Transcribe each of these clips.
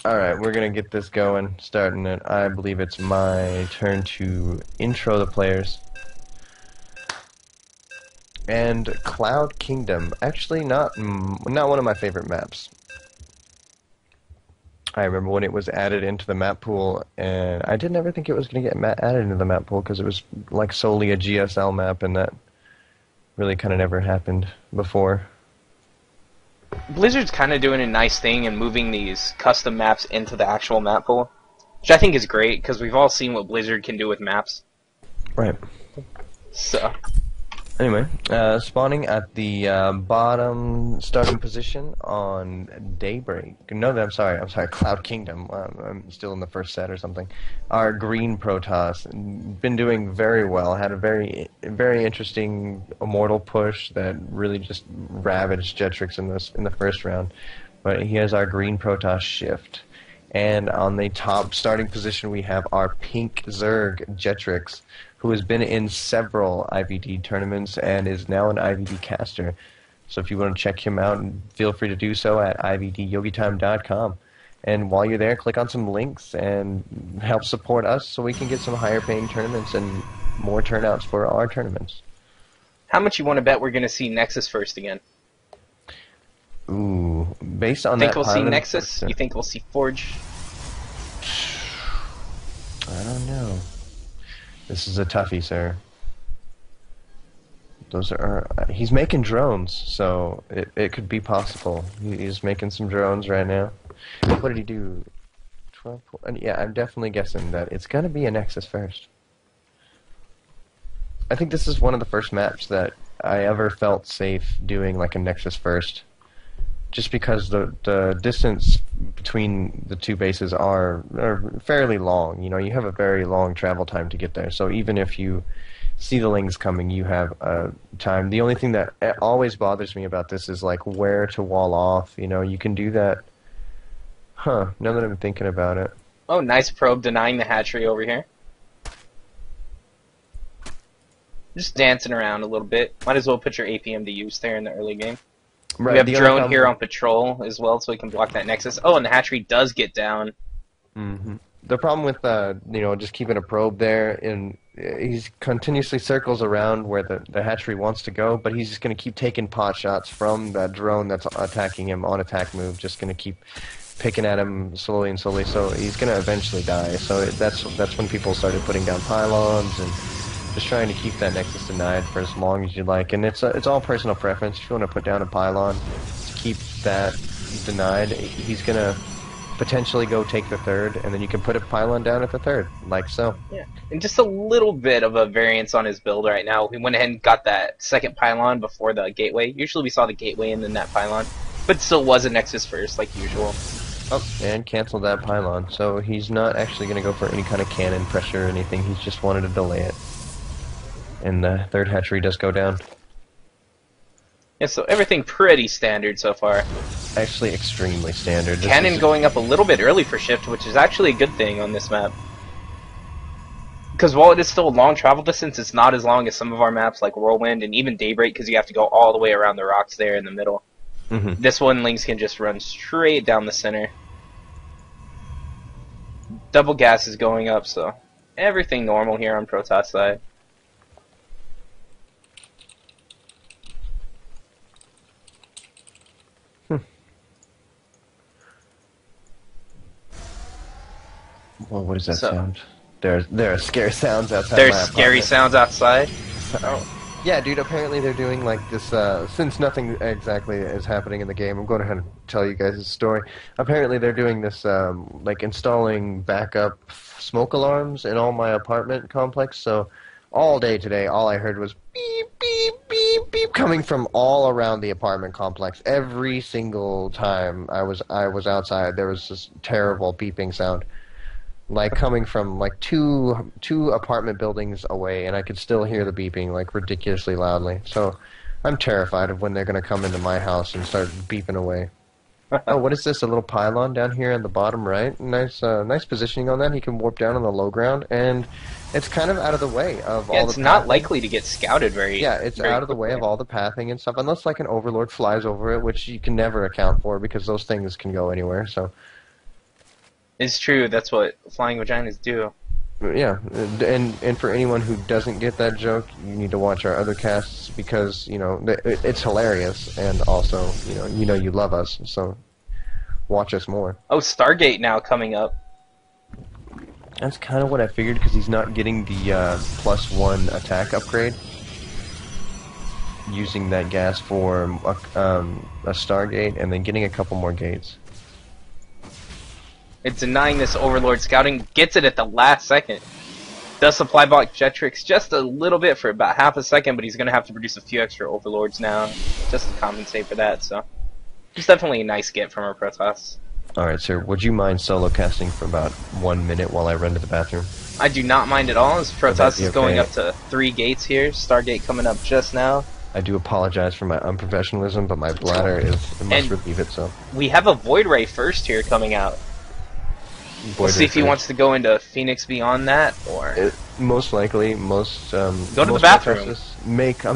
Alright, we're gonna get this going, starting it. I believe it's my turn to intro the players. And Cloud Kingdom, actually not one of my favorite maps. I remember when it was added into the map pool, and I didn't ever think it was going to get added into the map pool because it was like solely a GSL map, and that really kind of never happened before. Blizzard's kind of doing a nice thing and moving these custom maps into the actual map pool, which I think is great because we've all seen what Blizzard can do with maps. Right. So, Anyway, spawning at the bottom starting position on Daybreak. No, I'm sorry, Cloud Kingdom. I'm still in the first set or something. Our green Protoss been doing very well. Had a very interesting Immortal push that really just ravaged Jetricxz in the first round. But he has our green Protoss SHiFT. And on the top starting position, we have our pink Zerg Jetricxz, who has been in several IvD tournaments and is now an IvD caster. So if you want to check him out, feel free to do so at ivdyogitime.com. And while you're there, click on some links and help support us so we can get some higher paying tournaments and more turnouts for our tournaments. how much you want to bet we're going to see Nexus first again? Ooh, based on Think that we'll see pilot Nexus? You think we'll see Forge? I don't know. This is a toughie, sir. Those are he's making drones, so it could be possible. He's making some drones right now. What did he do? 12. Yeah, I'm definitely guessing that it's gonna be a Nexus first. I think this is one of the first maps that I ever felt safe doing like a Nexus first. Just because the distance between the two bases are fairly long. You know, you have a very long travel time to get there. So even if you see the lings coming, you have time. The only thing that always bothers me about this is like where to wall off. You know, you can do that. Huh, now that I'm thinking about it. Oh, nice probe denying the hatchery over here. Just dancing around a little bit. Might as well put your APM to use there in the early game. Right, We have the drone here on patrol as well, so we can block that Nexus. Oh, and the hatchery does get down. Mm-hmm. The problem with you know, just keeping a probe there, and he's continuously circles around where the hatchery wants to go, but he's just going to keep taking pot shots from that drone that's attacking him on attack move. Just going to keep picking at him slowly and slowly. So he's going to eventually die. So that's when people started putting down pylons and just trying to keep that Nexus denied for as long as you like. And it's all personal preference. If you want to put down a pylon to keep that denied, he's going to potentially go take the third, and then you can put a pylon down at the third, like so. Yeah, and just a little bit of a variance on his build right now. We went ahead and got that second pylon before the gateway. Usually we saw the gateway and then that pylon, but it still was a Nexus first, like usual. Oh, and canceled that pylon. So he's not actually going to go for any kind of cannon pressure or anything. He's just wanted to delay it. And the third hatchery does go down. Yeah, so everything pretty standard so far. Actually, extremely standard. Cannon going up a little bit early for SHiFT, which is actually a good thing on this map. Because while it is still a long travel distance, it's not as long as some of our maps like Whirlwind and even Daybreak, because you have to go all the way around the rocks there in the middle. Mm-hmm. This one, Lynx can just run straight down the center. Double gas is going up, so everything normal here on Protoss side. Well, what does that So- sound? There are scary sounds outside There's my scary apartment. sounds outside. Yeah, dude, apparently they're doing like this, since nothing exactly is happening in the game, I'm going ahead and tell you guys this story. Apparently they're doing this, like installing backup smoke alarms in all my apartment complex, so all day today, all I heard was beep, beep, beep, beep, coming from all around the apartment complex. Every single time I was outside, there was this terrible beeping sound. Like coming from like two apartment buildings away, and I could still hear the beeping like ridiculously loudly. So I'm terrified of when they're going to come into my house and start beeping away. Oh, what is this? A little pylon down here on the bottom right. Nice, nice positioning on that. He can warp down on the low ground, and it's kind of out of the way of Yeah, all it's the. not pathing. likely to get scouted very. Yeah, it's very out of the way quickly. of all the pathing and stuff, unless like an overlord flies over it, which you can never account for because those things can go anywhere. So. It's true. That's what flying vaginas do. Yeah, and for anyone who doesn't get that joke, you need to watch our other casts because it's hilarious, and also you love us, so watch us more. Oh, Stargate now coming up. That's kind of what I figured because he's not getting the +1 attack upgrade. Using that gas for a Stargate and then getting a couple more gates. It's denying this Overlord scouting, gets it at the last second. Does supply block Jetricxz just a little bit for about half a second, but he's going to have to produce a few extra Overlords now just to compensate for that, so it's definitely a nice get from our Protoss. Alright, sir, would you mind solo casting for about 1 minute while I run to the bathroom? I do not mind at all, as Protoss is going okay? up to 3 gates here, Stargate coming up just now. I do apologize for my unprofessionalism, but my bladder must relieve itself. We have a Void Ray first here coming out. We'll see if he wants to go into Phoenix beyond that, or most likely, go to the bathroom.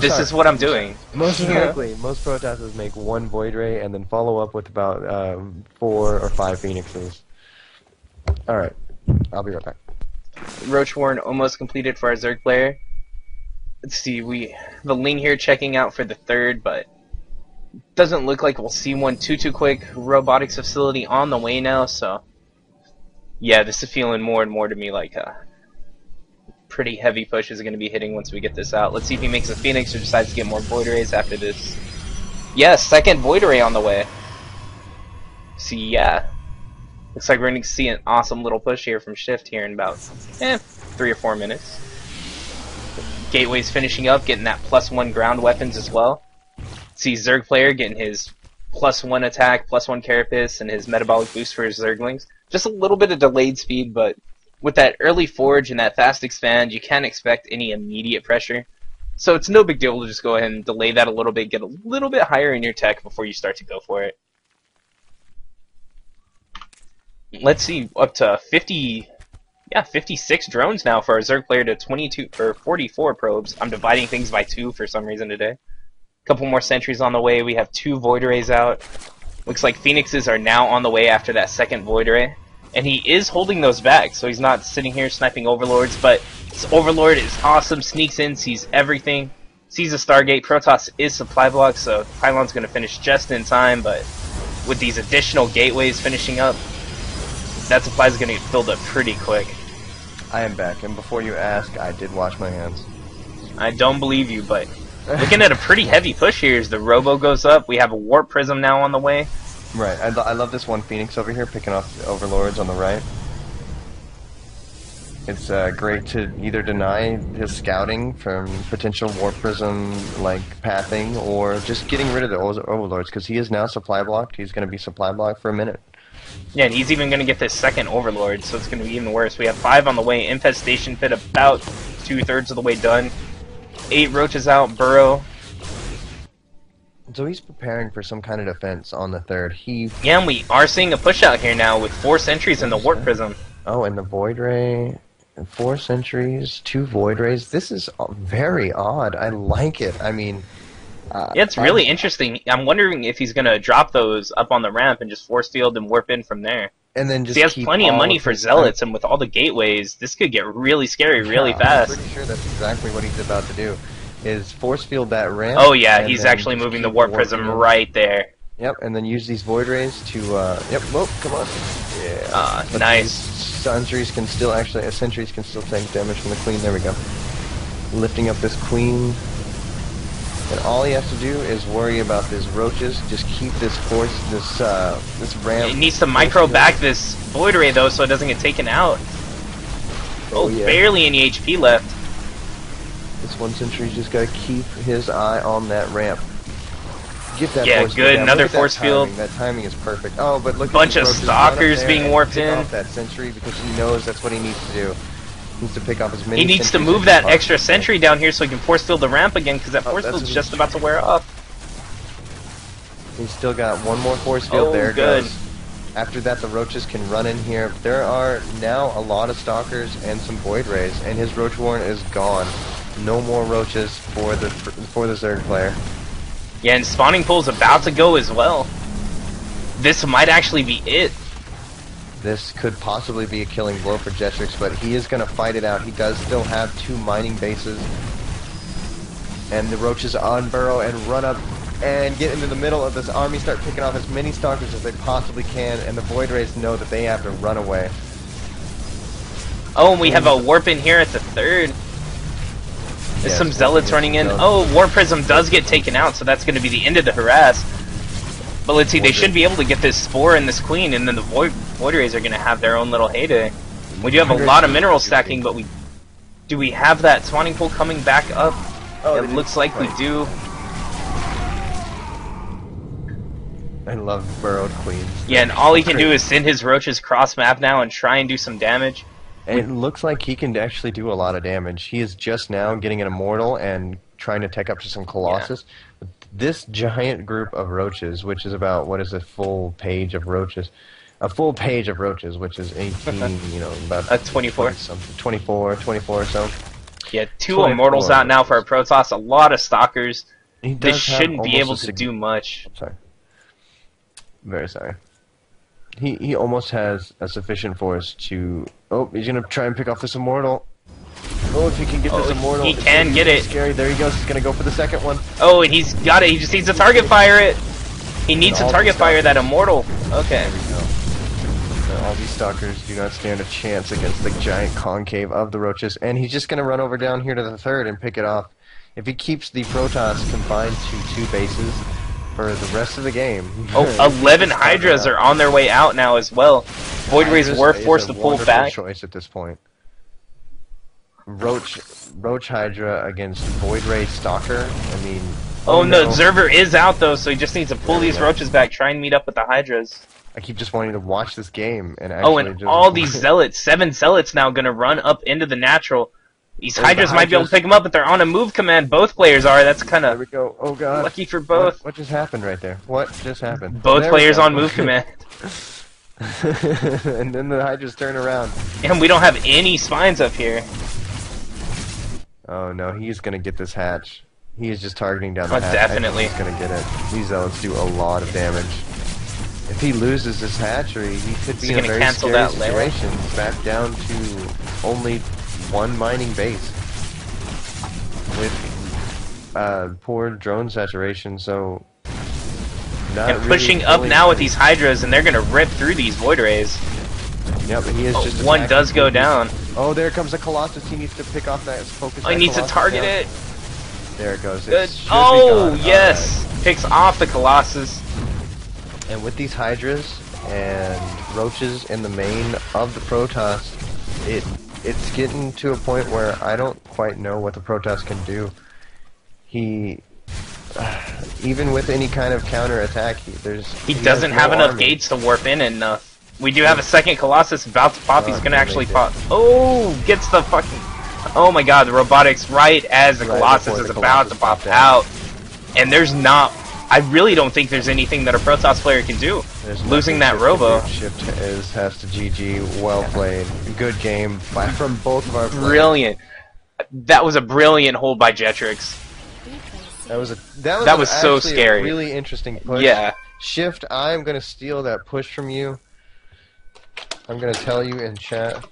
This is what I'm doing. Most likely, most Protosses make 1 Void Ray and then follow up with about 4 or 5 Phoenixes. All right, I'll be right back. Roach Warren almost completed for our Zerg player. Let's see, we the Ling here checking out for the 3rd, but doesn't look like we'll see one too quick. Robotics facility on the way now, so yeah, this is feeling more and more to me like a pretty heavy push is going to be hitting once we get this out. Let's see if he makes a Phoenix or decides to get more Void Rays after this. Yeah, 2nd Void Ray on the way. See, yeah. Looks like we're going to see an awesome little push here from SHiFT here in about 3 or 4 minutes. Gateway's finishing up, getting that +1 ground weapons as well. See Zerg player getting his +1 attack, +1 carapace, and his metabolic boost for his Zerglings. Just a little bit of delayed speed, but with that early forge and that fast expand, you can't expect any immediate pressure. So it's no big deal to just go ahead and delay that a little bit, get a little bit higher in your tech before you start to go for it. Let's see, up to 56 drones now for our Zerg player to 22 or 44 probes. I'm dividing things by 2 for some reason today. Couple more sentries on the way. We have 2 Void Rays out. Looks like Phoenixes are now on the way after that 2nd Void Ray. And he is holding those back, so he's not sitting here sniping Overlords, but this Overlord is awesome, sneaks in, sees everything, sees a Stargate. Protoss is supply block, so Pylon's going to finish just in time, but with these additional gateways finishing up, that supply is going to get filled up pretty quick. I am back, and before you ask, I did wash my hands. I don't believe you, but looking at a pretty heavy push here as the Robo goes up. We have a Warp Prism now on the way. Right, I love this one Phoenix over here, picking off the Overlords on the right. It's great to either deny his scouting from potential Warp Prism-like pathing, or just getting rid of the Overlords, because he is now supply blocked. He's going to be supply blocked for a minute. Yeah, and he's even going to get this 2nd Overlord, so it's going to be even worse. We have 5 on the way. Infestation Pit about 2/3 of the way done. 8 Roaches out. Burrow. So he's preparing for some kind of defense on the 3rd. Yeah, and we are seeing a push out here now with 4 sentries in the Warp Prism. Oh, and the Void Ray. 4 sentries, 2 Void Rays. This is very odd. I like it. I mean... yeah, it's really interesting. I'm wondering if he's going to drop those up on the ramp and just force field and warp in from there. And then just he has plenty of money for Zealots, and with all the gateways, this could get really scary really fast. I'm pretty sure that's exactly what he's about to do, is force field that ramp. Oh yeah, he's actually moving the Warp Prism right there. Yep, and then use these Void Rays to, yep, whoa, come on. Yeah. Nice. Sentries can still take damage from the Queen. There we go. Lifting up this Queen. And all he has to do is worry about these Roaches. Just keep this this ramp. It needs to micro back this Void Ray though, so it doesn't get taken out. Oh, yeah. Barely any HP left. This one sentry's just got to keep his eye on that ramp. Get that force good. Field Another force field. That timing is perfect. Oh, but look. Bunch of stalkers being warped in. Off that sentry because he knows that's what he needs to do. He needs to pick off as many. He needs to move that extra sentry down here so he can force field the ramp again, because that force field's just about to wear off. He's still got one more force field. There it goes. After that, the Roaches can run in here. There are now a lot of Stalkers and some Void Rays, and his Roach Warren is gone. No more Roaches for the Zerg player. Yeah, and Spawning Pool's about to go as well. This might actually be it. This could possibly be a killing blow for Jetricxz, but he is going to fight it out. He does still have 2 mining bases. And the Roaches unburrow and run up and get into the middle of this army, start picking off as many Stalkers as they possibly can, and the Void Rays know that they have to run away. Oh, and we have a warp in here at the 3rd. There's Yes, some Zealots running in. Oh, War Prism does get taken out, so that's going to be the end of the harass. But let's see, they should be able to get this Spore and this Queen, and then the Void Rays are going to have their own little heyday. We do have a lot of mineral stacking, but do we have that spawning pool coming back up? Oh, it looks like we do. I love burrowed queens. Yeah, and all he can do is send his Roaches cross map now and try and do some damage. And it looks like he can actually do a lot of damage. He is just now getting an Immortal and trying to take up to some Colossus. Yeah. This giant group of Roaches, which is about, what is a full page of Roaches? A full page of Roaches, which is 18, you know, about 24. 24 or so. Yeah, 2 Immortals out now for our Protoss, a lot of Stalkers. This shouldn't be able to do much. I'm sorry. Very sorry. He almost has a sufficient force to... Oh, he's going to try and pick off this Immortal. Oh, if he can get this Immortal... He can get it. Scary. There he goes. He's going to go for the second one. Oh, and he's got it. He just needs to target fire it. He needs to target fire that Immortal. Okay. There we go. Now, all these Stalkers do not stand a chance against the giant concave of the Roaches. And he's just going to run over down here to the 3rd and pick it off. If he keeps the Protoss confined to 2 bases... for the rest of the game. Oh, 11 Hydras are on their way out now as well. Void Rays were forced to pull back. Choice at this point. Roach Hydra against Void Ray Stalker. I mean... Oh, no, Observer is out though, so he just needs to pull these Roaches back, try and meet up with the Hydras. I keep just wanting to watch this game and actually... Oh, and all these Zealots, 7 Zealots now gonna run up into the natural. These Hydras might be able to pick them up, but they're on a move command. Both players are. That's kind There we go. Oh god. lucky for both. What just happened right there? What just happened? Both players on move command. And then the Hydras turn around. And we don't have any spines up here. Oh no, he's gonna get this hatch. He is just targeting down the hatch. Definitely. He's gonna get it. These Zealots do a lot of damage. If he loses this hatchery, he could be in a very scary situation. Back down to only 1 mining base with poor drone saturation, so not and pushing really up now with these Hydras, and they're gonna rip through these Void Rays. Yep, and he is just one does go down. Oh, there comes a Colossus. He needs to pick off that focus. Oh, he needs to target it. There it goes. Good. Oh, yes. Right. Picks off the Colossus. And with these Hydras and Roaches in the main of the Protoss, it's getting to a point where I don't quite know what the Protoss can do. Even with any kind of counter attack, he doesn't have enough gates to warp in enough. We do have a second Colossus about to pop. He's gonna actually pop. Oh, gets the fucking. Oh my god, the robotics right as the Colossus is about to pop out. And there's not. I really don't think there's anything that a Protoss player can do. Losing that Robo. SHiFT has to GG. Well played. Good game from both of our players. Brilliant. That was a brilliant hold by Jetricxz. That was so scary. A really interesting push. Yeah. SHiFT, I'm gonna steal that push from you. I'm gonna tell you in chat.